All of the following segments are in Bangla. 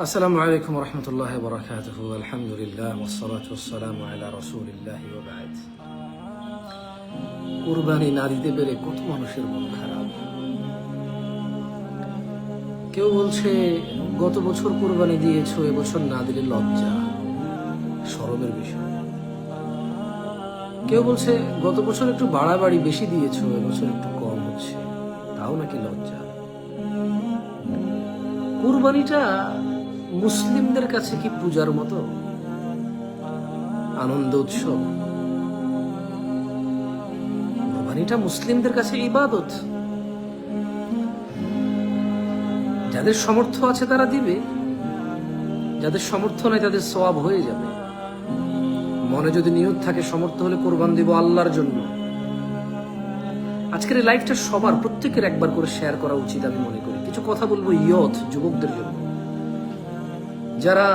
আসসালামু আলাইকুম রহমতুল্লাহ বরকাতুহু। আলহামদুলিল্লাহ ওয়াসসালাতু ওয়াসসালামু আলা রাসূলিল্লাহি ওয়া বা'দ। কুরবানি না দিতে পেরে কত মানুষের মন খারাপ। কেউ বলছে গত বছর কুরবানি দিয়েছো, এবছর না দিলে লজ্জা, শরমের বিষয়। কেউ বলছে গত বছর একটু বাড়াবাড়ি বেশি দিয়েছো, এবছর একটু কম হচ্ছে, তাও নাকি লজ্জা। কুরবানিটা মুসলিমদের কাছে কি পূজার মতো আনন্দ উৎসব? কুরবানিটা মুসলিমদের কাছে ইবাদত। যাদের সামর্থ্য আছে তারা দিবে, যাদের সামর্থ্য নাই তাদের সওয়াব হয়ে যাবে। মনে যদি নিয়ত থাকে সামর্থ্য হলে কোরবান দিব আল্লাহর জন্য। আজকের এই লাইফটা সবার, প্রত্যেকের একবার করে শেয়ার করা উচিত আমি মনে করি। কিছু কথা বলবো ইয়থ, যুবকদের জন্য, যারা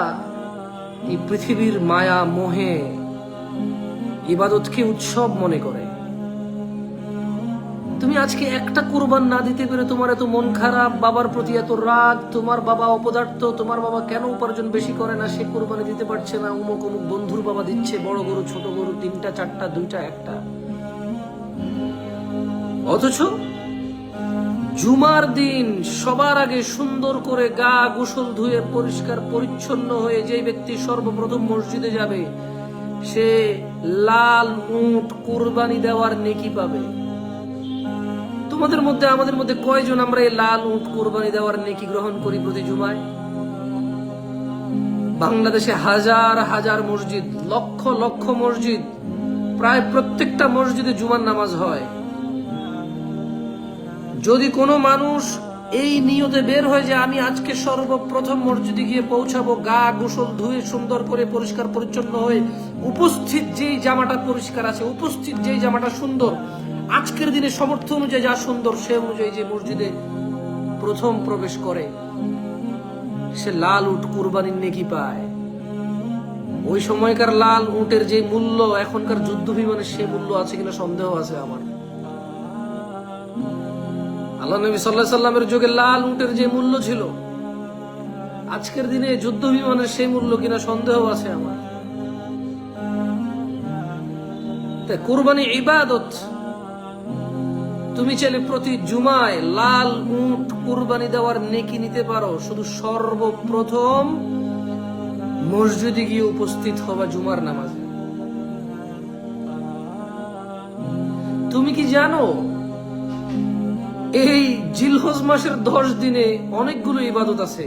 এই পৃথিবীর মায়া মোহে ইবাদতকে উৎসব মনে করে। তুমি আজকে একটা কুরবান না দিতে পেরে তোমার এত মন খারাপ, বাবার প্রতি এত রাগ, তোমার বাবা অপদার্থ, তোমার বাবা কেন উপার্জন বেশি করে না, সে কুরবানি দিতে পারছে না, অমুক অমুক বন্ধুর বাবা দিচ্ছে, বড় গরু ছোট গরু, 3টা 4টা 2টা 1টা। অথচ জুমার দিন সবার আগে সুন্দর করে গা গোসল ধুয়ে পরিষ্কার পরিচ্ছন্ন হয়ে যে ব্যক্তি সর্বপ্রথম মসজিদে যাবে, সে লাল উট কুরবানি দেওয়ার নেকি পাবে। তোমাদের মধ্যে আমাদের মধ্যে কয়জন আমরা এই লাল উট কুরবানি দেওয়ার নেকি গ্রহণ করি প্রতি জুমায়? বাংলাদেশে হাজার হাজার মসজিদ, লক্ষ লক্ষ মসজিদ, প্রায় প্রত্যেকটা মসজিদে জুমার নামাজ হয়। যদি কোনো মানুষ এই নিয়তে বের হয় যে আমি আজকে সর্বপ্রথম মসজিদে গিয়ে পৌঁছাবো, গা গোসল ধুয়ে সুন্দর করে পরিষ্কার পরিচ্ছন্ন হয়ে, উপস্থিত যেই জামাটা পরিষ্কার আছে, উপস্থিত যেই জামাটা সুন্দর, আজকের দিনে সামর্থ্য অনুযায়ী যা সুন্দর সে অনুযায়ী যে মসজিদে প্রথম প্রবেশ করে, সে লাল উট কুরবানির নেকি পায়। ওই সময়কার লাল উটের যে মূল্য, এখনকার যুদ্ধ বিমানের সে মূল্য আছে কিনা সন্দেহ আছে আমার। আল্লাহ নবী সাল্লাল্লাহু আলাইহি সাল্লামের যুগে লাল উটের যে মূল্য ছিল, আজকের দিনে যুদ্ধ বিমানের সেই মূল্য কিনা সন্দেহ আছে আমার। তাই কুরবানি ইবাদত। তুমি চাইলে প্রতি জুমায় লাল উট কুরবানি দেওয়ার নেকি নিতে পারো, শুধু সর্বপ্রথম মসজিদে গিয়ে উপস্থিত হবা জুমার নামাজে। তুমি কি জানো এই জিলহজ মাসের 10 দিনে অনেকগুলো ইবাদত আছে,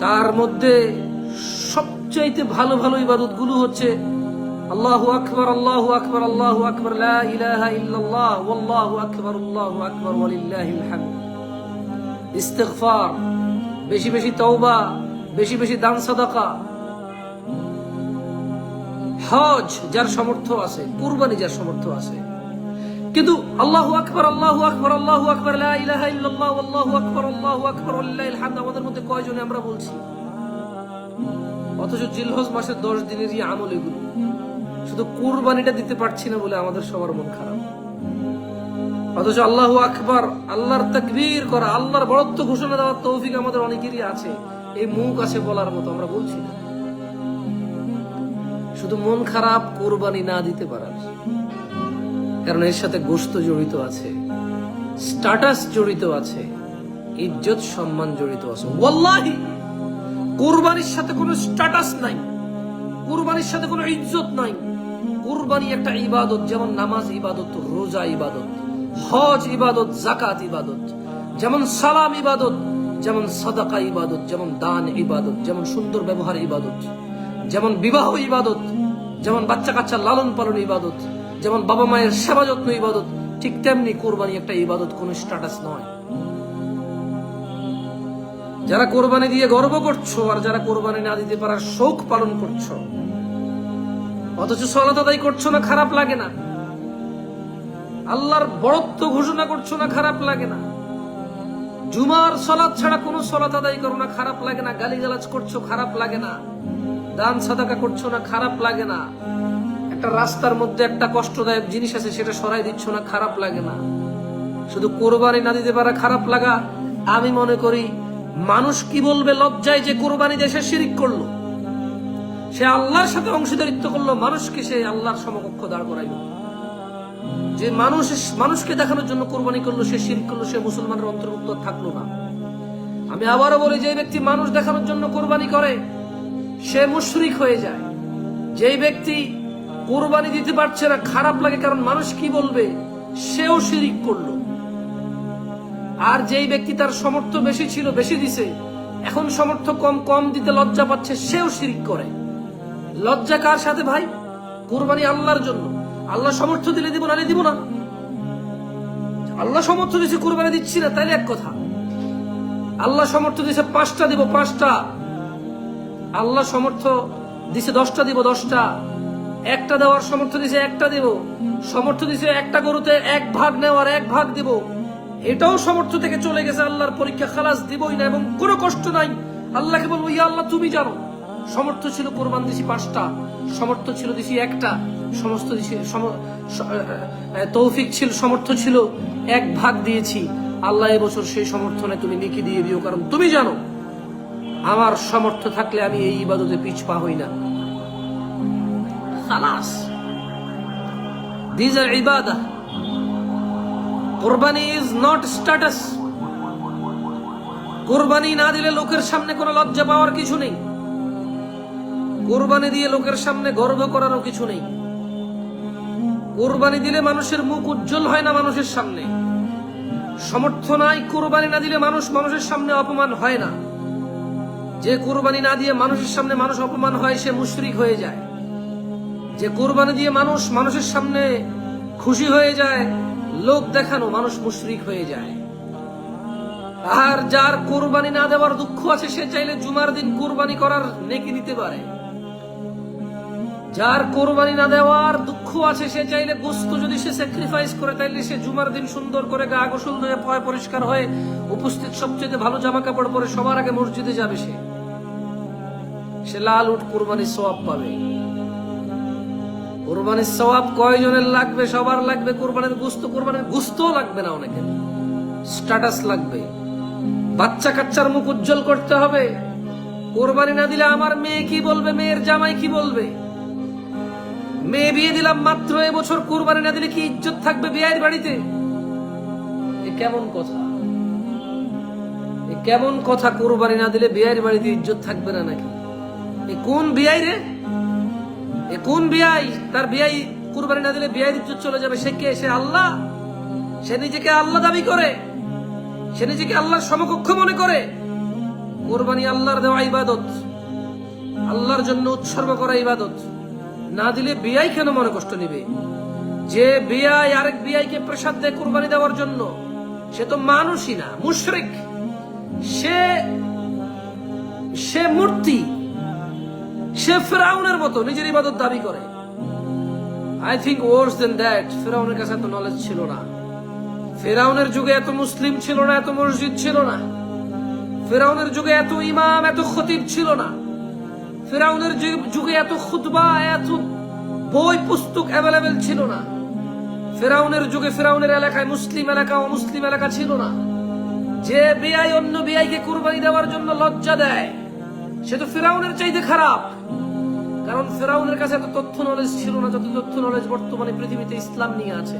তার মধ্যে সবচাইতে ভালো ভালো ইবাদত গুলো হচ্ছে আল্লাহু আকবার, আল্লাহু আকবার, আল্লাহু আকবার, লা ইলাহা ইল্লাল্লাহ, ওয়াল্লাহু আকবার, আল্লাহু আকবার, ওয়ালিল্লাহিল হামদ। ইস্তিগফার, বেশি বেশি তওবা, বেশি বেশি দান সাদাকা। হজ যার সামর্থ্য আছে, কুরবানি যার সামর্থ্য আছে। কিন্তু আল্লাহু আকবার, আল্লাহু আকবার, আল্লাহু আকবার, লা ইলাহা ইল্লাল্লাহ, আল্লাহু আকবার, আল্লাহু আকবার, ওয়ালিল্লাহিল হামদ আমাদের মধ্যে কয়জনে আমরা বলছি? অথচ জিলহজ মাসের 10 দিনেরই আমল এগুলো। শুধু কুরবানিটা দিতে পারছি না বলে আমাদের সবার মন খারাপ। অথচ আল্লাহু আকবার, আল্লাহর তাকবীর করা, আল্লাহর বড়ত্ব ঘোষণা দেওয়ার তৌফিক আমাদের অনেকেরই আছে, এই মুখ আছে বলার মতো, আমরা বলছি না। শুধু মন খারাপ কুরবানি না দিতে পারার কারণ এর সাথে গোশত জড়িত আছে, স্ট্যাটাস জড়িত আছে, ইজ্জত সম্মান জড়িত আছে। ওয়াল্লাহি কুরবানির সাথে কোনো স্ট্যাটাস নাই, কুরবানির সাথে কোনো ইজ্জত নাই। কুরবানি একটা ইবাদত, যেমন নামাজ ইবাদত, রোজা ইবাদত, হজ ইবাদত, যাকাত ইবাদত, যেমন সালাম ইবাদত, যেমন সাদাকা ইবাদত, যেমন দান ইবাদত, যেমন সুন্দর ব্যবহার ইবাদত, যেমন বিবাহ ইবাদত, যেমন বাচ্চা কাচ্চা লালন পালন ইবাদত, যেমন বাবা মায়ের সেবা যত্ন ইবাদত, ঠিক তেমনি কোরবানি একটা ইবাদত, কোন স্ট্যাটাস নয়। যারা কোরবানি দিয়ে গর্ব করছো আর যারা কোরবানি না দিতে পারার শোক পালন করছো, অথচ সালাত আদায় করছো না, খারাপ লাগে না? আল্লাহর বড়ত্ব ঘোষণা করছো না, খারাপ লাগে না? জুমার সালাত ছাড়া কোনো সালাত আদায় করো না, খারাপ লাগে না? গালিগালাজ করছো, খারাপ লাগে না? দান সাদাকা করছো না, খারাপ লাগে না? একটা রাস্তার মধ্যে একটা কষ্টদায়ক জিনিস আছে, সেটা সরাই দিচ্ছ না, খারাপ লাগে না? শুধু কোরবানি না দিতে পারা খারাপ লাগা আমি মনে করি মানুষ কি বলবে লজ্জায় যে কোরবানি দেশে শিরিক করলো, সে আল্লাহর সাথে অংশীদারিত্ব করলো, মানুষকে সে আল্লাহর সমকক্ষ দাঁড় করাইল। যে মানুষকে দেখানোর জন্য কোরবানি করলো সে শিরক করলো, সে মুসলমানের অন্তর্ভুক্ত থাকলো না। আমি আবারও বলি, যে ব্যক্তি মানুষ দেখানোর জন্য কোরবানি করে সে মুশরিক হয়ে যায়। যেই ব্যক্তি কোরবানি দিতে পারছে না, খারাপ লাগে কারণ মানুষ কি বলবে, সেও শিরিক করলো। আর যেই ব্যক্তি তার সামর্থ্য বেশি ছিল, বেশি দিছে, এখন সামর্থ্য কম, কম দিতে লজ্জা পাচ্ছে, সেও শিরিক করে। লজ্জা কার সাথে ভাই? কোরবানি আল্লাহর জন্য। আল্লাহ সামর্থ্য দিলে দিব, নালে দিব না। আল্লাহ সামর্থ্য দিচ্ছে কোরবানি দিচ্ছি না, তাইলে এক কথা। আল্লাহ সামর্থ্য দিছে 5টা দিব 5টা, আল্লাহ সামর্থ্য দিছে 10টা দিব 10টা, একটা দেওয়ার সামর্থ্য দিছে একটা দিব, সামর্থ্য দিছে একটা গরুতে 1 ভাগ নেওয়ার 1 ভাগ দিব, এটাও সামর্থ্য থেকে চলে গেছে। আল্লাহর পরীক্ষা, খালাস দিবই না এবং কোনো কষ্ট নাই। আল্লাহকে বলবো, ইয়া আল্লাহ তুমি জানো। সামর্থ্য ছিল কোরবান দিছি 5টা, সামর্থ্য ছিল দিছি একটা, সমস্ত দিছি তৌফিক ছিল, সামর্থ্য ছিল 1 ভাগ দিয়েছি। আল্লাহ এবছর সেই সমর্থনে তুমি নেকি দিয়ে দিও, কারণ তুমি জানো আমার সামর্থ্য থাকলে আমি এই ইবাদতে পিছপা হই না। খালাস, দিস আর ইবাদা। কোরবানি ইজ নট স্ট্যাটাস। কোরবানি না দিলে লোকের সামনে কোনো লজ্জা পাওয়ার কিছু নেই। কোরবানি দিয়ে লোকের সামনে গর্ব করারও কিছু নেই। কোরবানি দিলে মানুষের মুখ উজ্জ্বল হয় না মানুষের সামনে। সামর্থ্য নাই, কোরবানি না দিলে মানুষের সামনে অপমান হয় না। যে কোরবানি না দিয়ে মানুষের সামনে মানুষ অপমান হয়, সে মুশরিক হয়ে যায়। যে কোরবানি দিয়ে মানুষের সামনে খুশি হয়ে যায়, লোক দেখানো, মানুষ মুশরিক হয়ে যায়। আর যার কোরবানি না দেওয়ার দুঃখ আছে, সে চাইলে জুমার দিন কোরবানি করার নেকি দিতে পারে। যার কোরবানি না দেওয়ার দুঃখ আছে, সে চাইলে গোশত যদি সে স্যাক্রিফাইস করে, তাইলে সে জুমার দিন সুন্দর করে গা গোসল ধুয়ে পয় পরিষ্কার হয়ে উপস্থিত সবচেয়ে ভালো জামা কাপড় পরে সবার আগে মসজিদে যাবে। সে লাল উট কোরবানির সওয়াব পাবে। কোরবানির সওয়াব কয়জনের লাগবে? সবার লাগবে। কোরবানির গোশত লাগবে না অনেকের, স্ট্যাটাস লাগবে। বাচ্চা কাচ্চার মুখ উজ্জ্বল করতে হবে। কোরবানি না দিলে আমার মেয়ে কি বলবে, মেয়ের জামাই কি বলবে? মেয়ে বিয়ে দিলাম মাত্র, এবছর কোরবানি না দিলে কি ইজ্জত থাকবে বিয়ের বাড়িতে? এ কেমন কথা? এ কেমন কথা? কোরবানি না দিলে বিয়ের বাড়িতে ইজ্জত থাকবে না নাকি? এ কোন বিয়াই রে? এ কোন বিয়াই? তার বিয়াই কোরবানি না দিলে বিয়ের ইজ্জত চলে যাবে। সে কে? সে আল্লাহ? সে নিজেকে আল্লাহ দাবি করে? সে নিজেকে আল্লাহর সমকক্ষ মনে করে? কোরবানি আল্লাহর দেওয়া ইবাদত, আল্লাহর জন্য উৎসর্গ করা ইবাদত। না দিলে বিয়াই কেন মনে কষ্ট নিবে? যে বিয়াই আরেক বিয়াইকে প্রসাদ দেয় কোরবানি দেওয়ার জন্য, সে তো মানুষই না, মুশরিক। সে মূর্তি, সে ফিরাউনের মতো নিজের ইবাদত দাবি করে। I think worse than that, ফিরাউনের কাছে এত নলেজ ছিল না। ফিরাউনের যুগে এত মুসলিম ছিল না, এত মসজিদ ছিল না। ফিরাউনের যুগে এত ইমাম, এত খতিব ছিল না। ফিরাউনের যুগে এত খুতবা, এত বই পুস্তক অ্যাভেলেবেল ছিল না। ফিরাউনের যুগে ফিরাউনের এলাকায় মুসলিম এলাকা, অমুসলিম এলাকা ছিল না। যে বিআই অন্য বিআইকে কুরবানি দেওয়ার জন্য লজ্জা দেয়, সে তো ফিরাউনের চাইতে খারাপ। কারণ ফিরাউনের কাছে এত তথ্য নলেজ ছিল না যত তথ্য নলেজ বর্তমানে পৃথিবীতে ইসলাম নিয়ে আছে।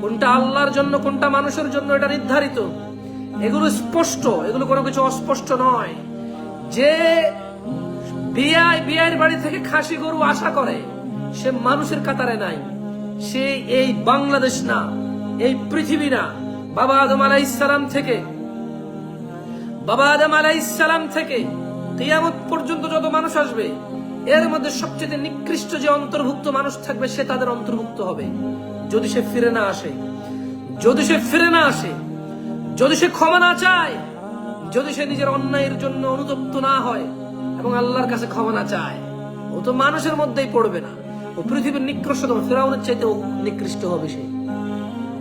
কোনটা আল্লাহর জন্য, কোনটা মানুষের জন্য, এটা নির্ধারিত। এগুলো স্পষ্ট, এগুলো কোনো কিছু অস্পষ্ট নয়। যে বিয়ের বাড়ি থেকে খাসি গরু আশা করে, সে মানুষের কাতারে নাই। সে এই বাংলাদেশ না, এই পৃথিবী না। বাবা আদম আলাইহিস সালাম থেকে কিয়ামত পর্যন্ত যত মানুষ আসবে, এর মধ্যে সবচেয়ে নিকৃষ্ট যে অন্তর্ভুক্ত মানুষ থাকবে, সে তাদের অন্তর্ভুক্ত হবে। যদি সে ফিরে না আসে, যদি সে ক্ষমা না চায়, যদি সে নিজের অন্যায়ের জন্য অনুতপ্ত না হয় এবং আল্লাহর কাছে ক্ষমা না চায়, ও তো মানুষের মধ্যেই পড়বে না। ও পৃথিবীর নিকৃষ্টতম, ফিরাউনের চাইতে ও নিকৃষ্ট হবে। সে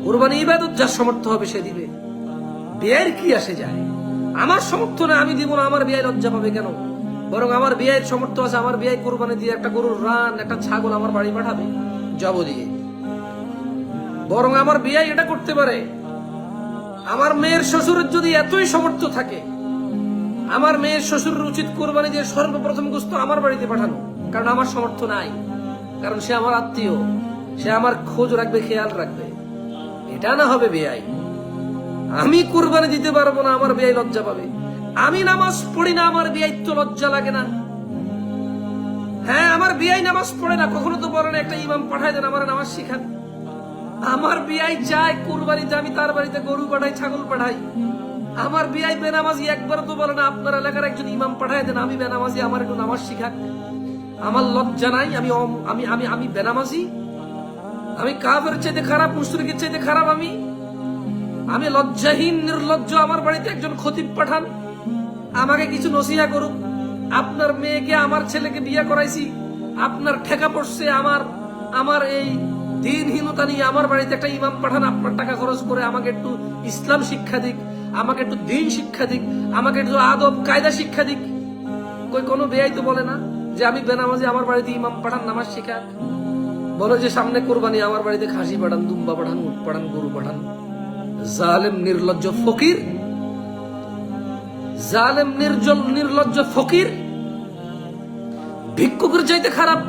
কুরবানি ইবাদত যার সামর্থ্য হবে সে দিবে। বিয়ের কি আসে যায়? আমার সামর্থ্য না, আমি দিব না। আমার বিয়ে লজ্জা পাবে কেন? বরং আমার বিয়ের সামর্থ্য আছে, আমার বিয়ে কুরবানি দিয়ে একটা গরুর রান, একটা ছাগল আমার বাড়ি পাঠাবে জব দিয়ে। বরং আমার বিয়ে এটা করতে পারে। আমার মেয়ের শ্বশুরের যদি এতই সামর্থ্য থাকে, আমার মেয়ের শ্বশুরের উচিত কোরবানি দিয়ে সর্বপ্রথম গোশত আমার বাড়িতে পাঠানো, কারণ আমার সামর্থ্য নাই, কারণ সে আমার আত্মীয়, সে আমার খোঁজ রাখবে, খেয়াল রাখবে। এটা না হবে বেয়াই। আমি কোরবানি দিতে পারবো না, আমার বেয়াই লজ্জা পাবে। আমি নামাজ পড়ি না, আমার বেয়াই তো লজ্জা লাগে না? হ্যাঁ, আমার বিয়াই নামাজ পড়ে না, কখনো তো বলে না একটা ইমাম পাঠায় দেন আমার নামাজ শিখান। আমার বিয়াই চায় কুরবানিতে আমি তার বাড়িতে গরু পাঠাই, ছাগল পাঠাই। আমার বিয়াই বেনামাজি, একবার তো বলে না আপনার এলাকার একজন ইমাম পাঠায় দেন আমি বেনামাজি, আমার একটু নামাজ শিখাক। আমার লজ্জা নাই? আমি আমি আমি আমি বেনামাজি? আমি কাফের চাইতে খারাপ, মুশরিকের চাইতে খারাপ? আমি লজ্জাহীন, নির্লজ্জ। আমার বাড়িতে একজন খতিব পাঠান, আমাকে কিছু নসিহা করুক। আপনার মেয়েকে আমার ছেলেকে বিয়ে করাইছি, আপনার ঠেকা পড়ছে, আমার এই দিনহীনতা নিয়ে আমার বাড়িতে একটা ইমাম পাঠান, আপনার টাকা খরচ করে আমাকে একটু ইসলাম শিক্ষা দিক, আমাকে একটু দিন শিক্ষা দিক, আমাকে একটু আদব কায়দা শিক্ষা দিক। কোনো বেয়াই তো বলে না যে আমি বেনামাজি, আমার বাড়িতে ইমাম পাঠান, নামাজ শিখাক। বলো যে সামনে কোরবানি, আমার বাড়িতে খাসি পাঠান, দুম্বা পাঠান, উট পাঠান, গরু পাঠান। জালেম নির্লজ্জ ফকির, জালেম নির্লজ্জ ফকির, ভিক্ষুকের চাইতে খারাপ।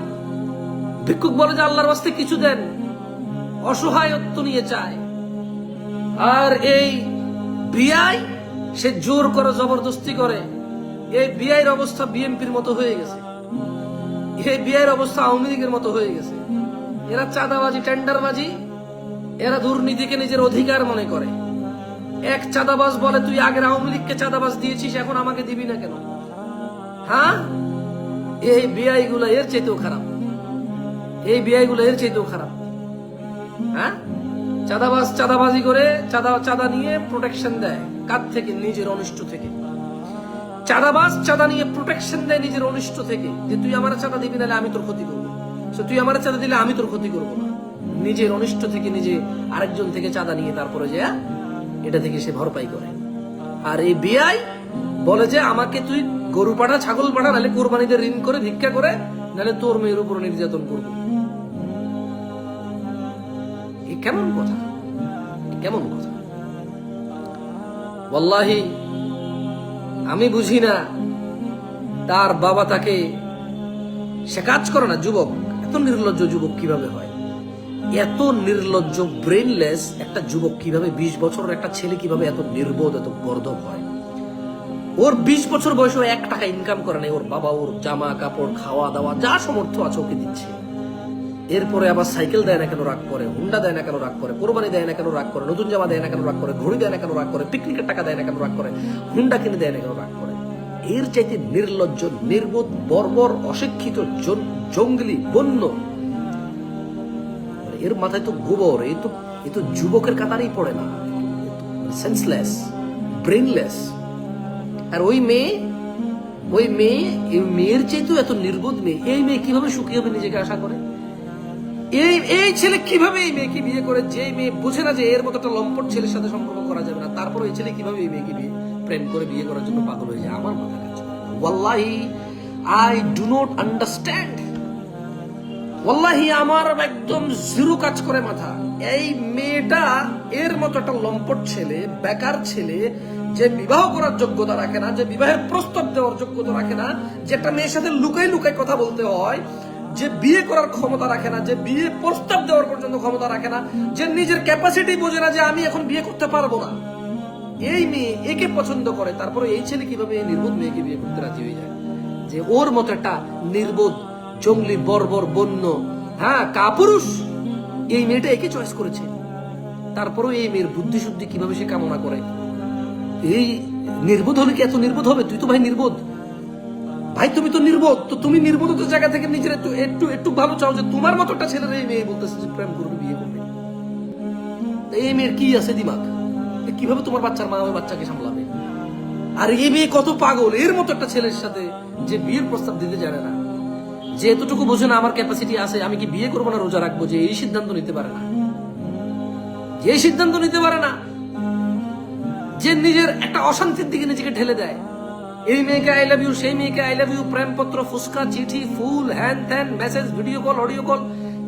ভিক্ষুক বলে যে আল্লাহর ওয়াস্তে কিছু দেন, অসহায়ত্ব নিয়ে চায়। আর এই বিয়াই, সে জোর করে, জবরদস্তি করে। এই বিয়াইয়ের অবস্থা বিএনপির মতো হয়ে গেছে, এই বিয়াইয়ের অবস্থা আওয়ামী লীগের মতো হয়ে গেছে। এরা চাঁদাবাজি, টেন্ডারবাজি, এরা দুর্নীতিকে নিজের অধিকার মনে করে। এক চাঁদাবাজ বলে তুই আগের আওয়ামী লীগকে চাঁদাবাজ দিয়েছিস, এখন আমাকে দিবি না কেন? হ্যাঁ, এই বিআই গুলা এর চাইতেও খারাপ, এই বিআই গুলা এর চাইতেও খারাপ। হ্যাঁ, চাঁদাবাজ চাঁদাবাজি করে চাঁদা নিয়ে প্রোটেকশন দেয়, কার থেকে? নিজের অনিষ্ট থেকে। চাঁদাবাজ চাঁদা নিয়ে প্রোটেকশন দেয় নিজের অনিষ্ট থেকে, যে তুই আমার চাঁদা দিবি নাহলে আমি তোর ক্ষতি করবো, তুই আমার চাঁদা দিলে আমি তোর ক্ষতি করবো না। নিজের অনিষ্ট থেকে নিজে আরেকজন থেকে চাঁদা নিয়ে তারপরে যে এটা থেকে সে ভরপাই করে। আর এই বিআই বলে যে আমাকে তুই গরু পাঠা, ছাগল পাঠা, নাহলে কোরবানিতে ঋণ করে ভিক্ষা করে, নাহলে তোর মেয়ের উপর নির্যাতন করবো। কেমন কথা, কেমন কথা! ওয়াল্লাহি আমি বুঝি না তার বাবা তাকে, সে কাজ করে না। যুবক, এত নির্লজ্জ যুবক কিভাবে হয়? এত নির্লজ্জ, ব্রেনলেস একটা যুবক কিভাবে, 20 বছরের একটা ছেলে কিভাবে এত নির্বোধ, এত গর্দভ হয়? ওর 20 বছর বয়সে 1 টাকা ইনকাম করে নাই, ওর বাবা ওর জামা কাপড়, খাওয়া দাওয়া যা সমর্থ আছে ওকে দিচ্ছে। এরপরে আবার সাইকেল দেয় না কেন রাগ করে, হুন্ডা দেয় না কেন রাগ করে, কোরবানি দেয় না কেন রাগ করে, নতুন জামা দেয় না কেন রাগ করে, ঘড়ি দেয় না কেন রাগ করে, পিকনিকের টাকা দেয় না কেন রাগ করে, হুন্ডা কিনে দেয় না কেন রাগ করে? এর চাইতে নির্লজ্জ, নির্বোধ, বর্বর, অশিক্ষিত, জঙ্গলি, বন্য, এর মাথায় তো গোবর। এ তো যুবকের কাতারেই পড়ে না, সেন্সলেস, ব্রেনলেস। আর ওই মেয়ের চাইতেও এত নির্বোধ মেয়ে। এই মেয়ে কিভাবে সুখী হবে নিজেকে আশা করে? এই ছেলে কিভাবে এই মেয়েকে বিয়ে করে, যে মেয়ে বুঝে না যে এর মতো একটা লম্পট ছেলের সাথে সম্পর্ক করা যাবে না, তারপর এই ছেলে কিভাবে এই মেয়েকে প্রেম করে বিয়ে করার জন্য পাগল হয়ে যায়? আমার মাথা কাজ করে। ওয়াল্লাহি আই ডু নট আন্ডারস্ট্যান্ড। ওয়াল্লাহি আমার একদম জিরো কাজ করে মাথা। এই মেয়েটা এর মতো একটা লম্পট ছেলে, বেকার ছেলে, যে বিবাহ করার যোগ্যতা রাখে না, যে বিবাহের প্রস্তাব দেওয়ার যোগ্যতা রাখে না, যে একটা মেয়ের সাথে লুকাই লুকাই কথা বলতে হয়, যে বিয়ে করার ক্ষমতা রাখে না, যে বিয়ে প্রস্তাব দেওয়ার পর্যন্ত ক্ষমতা রাখে না, যে নিজের ক্যাপাসিটি বোঝে না যে আমি এখন বিয়ে করতে পারবো না, এই মেয়ে একে পছন্দ করে। তারপরে এই ছেলে কিভাবে এই নির্বোধ মেয়েকে বিয়ে করতে রাজি হয়ে যায়? যে ওর মতো একটা নির্বোধ, জঙ্গলি, বর্বর, বন্য, হ্যাঁ, কাপুরুষ এই মেয়েটা একে চয়েস করেছে। তারপরেও এই মেয়ের বুদ্ধি শুদ্ধি কিভাবে সে কামনা করে? এই নির্বোধ হলে কি এত নির্বোধ হবে? তুই তো ভাই নির্বোধ, ভাই তুমি তো নির্বোধ। তো তুমি নির্বোধতার জায়গা থেকে নিজের একটু ভালো চাও যে তোমার মতো একটা ছেলের এই মেয়ে বলতেছে যে প্রেম করবে, বিয়ে করবে। এই মেয়ের কি আছে দিমাগ? কিভাবে তোমার বাচ্চার মা ওই বাচ্চাকে সামলাবে? আর এই মেয়ে কত পাগল, এর মতো একটা ছেলের সাথে যে বিয়ের প্রস্তাব দিতে জানে না, যে এতটুকু বোঝে না আমার ক্যাপাসিটি আছে, আমি কি বিয়ে করবো না রোজা রাখবো, যে এই সিদ্ধান্ত নিতে পারে না, যে সিদ্ধান্ত নিতে পারে না, যে নিজের একটা অশান্তির দিকে নিজেকে ঠেলে দেয়। এই মেয়েকে আই লাভ ইউ, সেই মেয়েকে আই লাভ ইউ, প্রেমপত্র, ফুসকা, চিঠি, ফুল, হ্যান ত্যান, message, video call, audio call,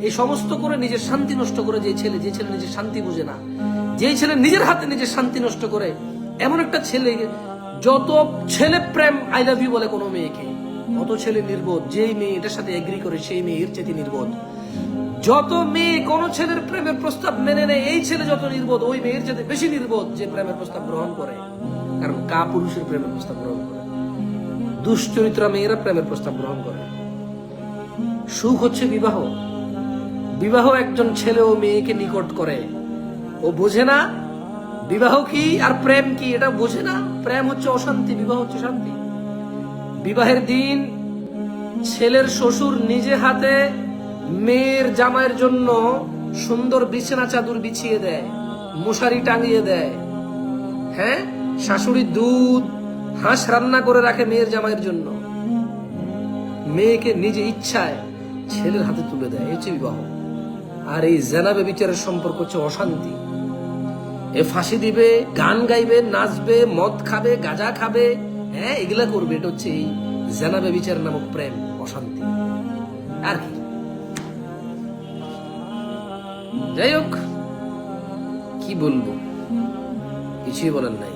এই সমস্ত করে নিজের শান্তি নষ্ট করে যে ছেলে নিজের শান্তি বুঝে না, যে ছেলে নিজের হাতে নিজের শান্তি নষ্ট করে, এমন একটা ছেলে যত ছেলে প্রেম আই লাভ ইউ বলে কোনো মেয়েকে, কত ছেলে নির্বোধ, যেই মেয়ে এটার সাথে এগ্রি করে সেই মেয়ে এর চেয়ে নির্বোধ। যত মেয়ে কোন ছেলের প্রেমের প্রস্তাব মেনে নেয়, এই ছেলে যত নির্বোধ, ওই মেয়ের চেয়ে বেশি নির্বোধ যে প্রেমের প্রস্তাব গ্রহণ করে। কারণ কা পুরুষের প্রেমের প্রস্তাব গ্রহণ করে? দুশ্চরিত্রা মেয়েরা প্রেমের প্রস্তাব গ্রহণ করে। সুখ হচ্ছে বিবাহ। বিবাহ একজন ছেলে ও মেয়েকে নিকট করে। ও বোঝে না বিবাহ কি আর প্রেম কি, এটা বোঝে না। প্রেম হচ্ছে অশান্তি, বিবাহ হচ্ছে শান্তি। বিবাহের দিন ছেলের শ্বশুর নিজে হাতে মেয়ের জামাইয়ের জন্য সুন্দর বিছানা চাদর বিছিয়ে দেয়, মশারি টাঙিয়ে দেয়। হ্যাঁ, শাশুড়ি দুধ হাঁস রান্না করে রাখে মেয়ের জামাইয়ের জন্য। মেয়েকে নিজে ইচ্ছায় ছেলের হাতে তুলে দেয়, এই হচ্ছে বিবাহ। আর এই জেনা বেবিচারের সম্পর্ক হচ্ছে অশান্তি। এ ফাঁসি দিবে, গান গাইবে, নাচবে, মদ খাবে, গাঁজা খাবে, হ্যাঁ এগুলা করবে। এটা হচ্ছে এই জেনা বেবিচার নামক প্রেম, অশান্তি আর কি। যাই হোক, কি বলবো, কিছুই বলার নাই।